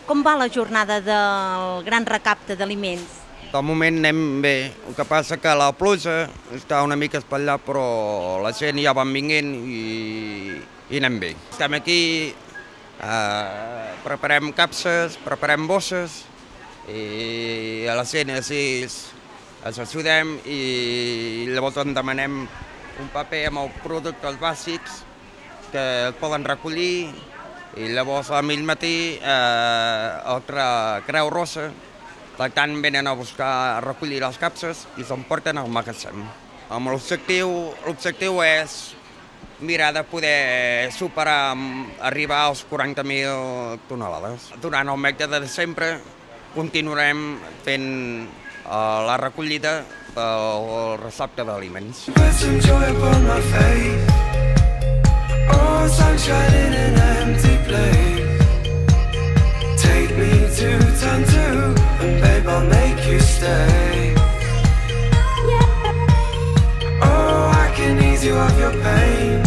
Com va la jornada del gran recapte d'aliments? De moment anem bé, el que passa que la pluja està una mica espatllat, però la gent ja van vinguent i anem bé. Estem aquí, preparem capses, preparem bosses, i a la gent així els ajudem i llavors en demanem un paper amb els productes bàsics que es poden recollir i llavors al matí altra Creu Roja, per tant venen a buscar, a recollir les capses i s'emporten al magatzem. L'objectiu és mirar de poder superar, arribar als 40.000 tonelades. Durant el mes de desembre continuarem fent la recollida del recepte d'aliments. Oh, sunshine in an empty place. Take me to turn two, and babe, I'll make you stay. Oh, I can ease you of your pain.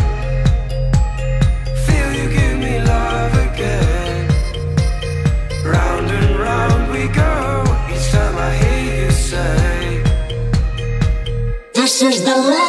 Feel you give me love again. Round and round we go, each time I hear you say, this is the way.